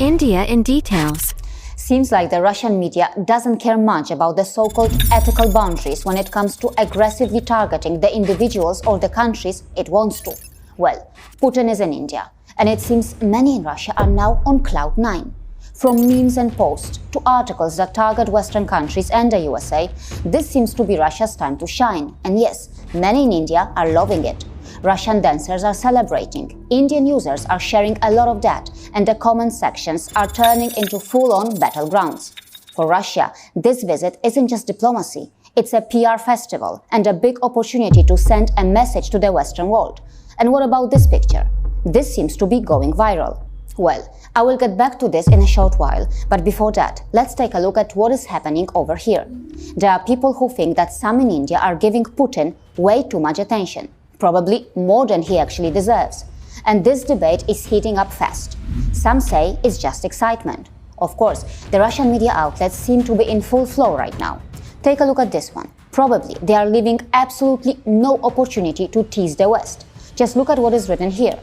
India in details. Seems like the Russian media doesn't care much about the so-called ethical boundaries when it comes to aggressively targeting the individuals or the countries it wants to. Well, Putin is in India, and it seems many in Russia are now on cloud nine. From memes and posts to articles that target Western countries and the USA, this seems to be Russia's time to shine. And yes, many in India are loving it. Russian dancers are celebrating, Indian users are sharing a lot of that, and the comment sections are turning into full-on battlegrounds. For Russia, this visit isn't just diplomacy, it's a PR festival and a big opportunity to send a message to the Western world. And what about this picture? This seems to be going viral. Well, I will get back to this in a short while, but before that, let's take a look at what is happening over here. There are people who think that some in India are giving Putin way too much attention. Probably more than he actually deserves. And this debate is heating up fast. Some say it's just excitement. Of course, the Russian media outlets seem to be in full flow right now. Take a look at this one. Probably they are leaving absolutely no opportunity to tease the West. Just look at what is written here.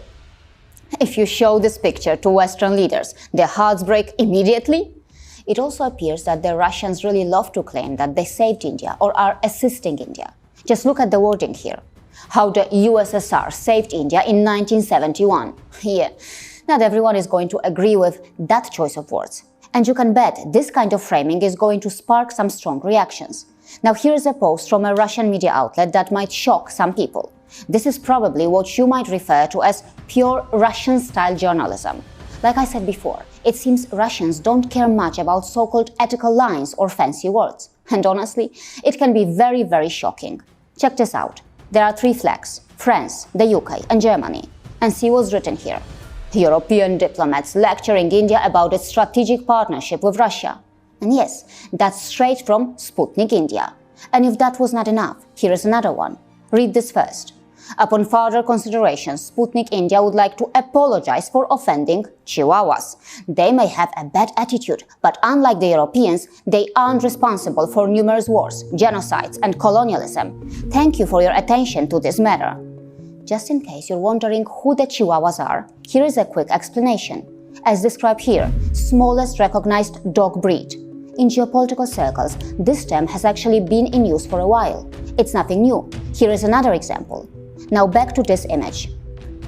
If you show this picture to Western leaders, their hearts break immediately. It also appears that the Russians really love to claim that they saved India or are assisting India. Just look at the wording here. How the USSR saved India in 1971. Yeah, not everyone is going to agree with that choice of words. And you can bet this kind of framing is going to spark some strong reactions. Now here is a post from a Russian media outlet that might shock some people. This is probably what you might refer to as pure Russian-style journalism. Like I said before, it seems Russians don't care much about so-called ethical lines or fancy words. And honestly, it can be very, very shocking. Check this out. There are 3 flags: France, the UK and Germany. And see what's written here. European diplomats lecturing India about its strategic partnership with Russia. And yes, that's straight from Sputnik India. And if that was not enough, here is another one. Read this first. Upon further consideration, Sputnik India would like to apologize for offending Chihuahuas. They may have a bad attitude, but unlike the Europeans, they aren't responsible for numerous wars, genocides and colonialism. Thank you for your attention to this matter. Just in case you're wondering who the Chihuahuas are, here is a quick explanation. As described here, smallest recognized dog breed. In geopolitical circles, this term has actually been in use for a while. It's nothing new. Here is another example. Now back to this image.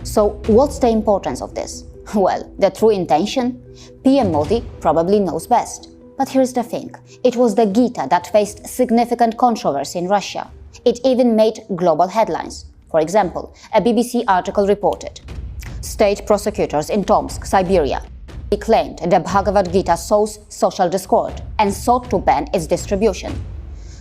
So what's the importance of this? Well, the true intention? PM Modi probably knows best. But here's the thing. It was the Gita that faced significant controversy in Russia. It even made global headlines. For example, a BBC article reported, state prosecutors in Tomsk, Siberia, claimed the Bhagavad Gita sows social discord and sought to ban its distribution.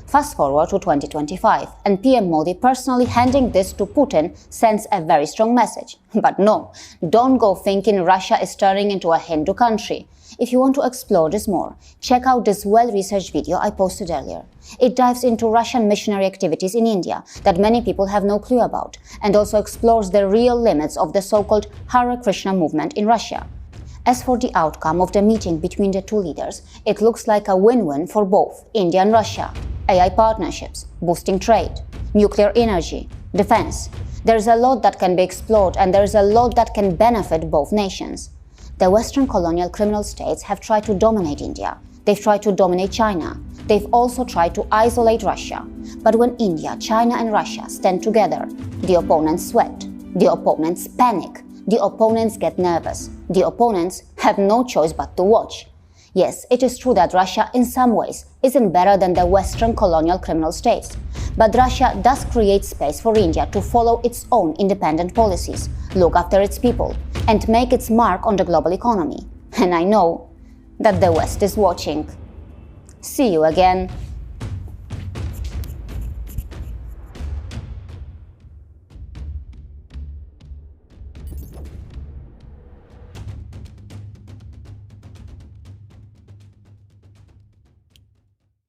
Fast forward to 2025, and PM Modi personally handing this to Putin sends a very strong message. But no, don't go thinking Russia is turning into a Hindu country. If you want to explore this more, check out this well-researched video I posted earlier. It dives into Russian missionary activities in India that many people have no clue about, and also explores the real limits of the so-called Hare Krishna movement in Russia. As for the outcome of the meeting between the two leaders, it looks like a win-win for both India and Russia. AI partnerships, boosting trade, nuclear energy, defense. There's a lot that can be explored, and there's a lot that can benefit both nations. The Western colonial criminal states have tried to dominate India. They've tried to dominate China. They've also tried to isolate Russia. But when India, China and Russia stand together, the opponents sweat, the opponents panic, the opponents get nervous, the opponents have no choice but to watch. Yes, it is true that Russia in some ways isn't better than the Western colonial criminal states. But Russia does create space for India to follow its own independent policies, look after its people, and make its mark on the global economy. And I know that the West is watching. See you again.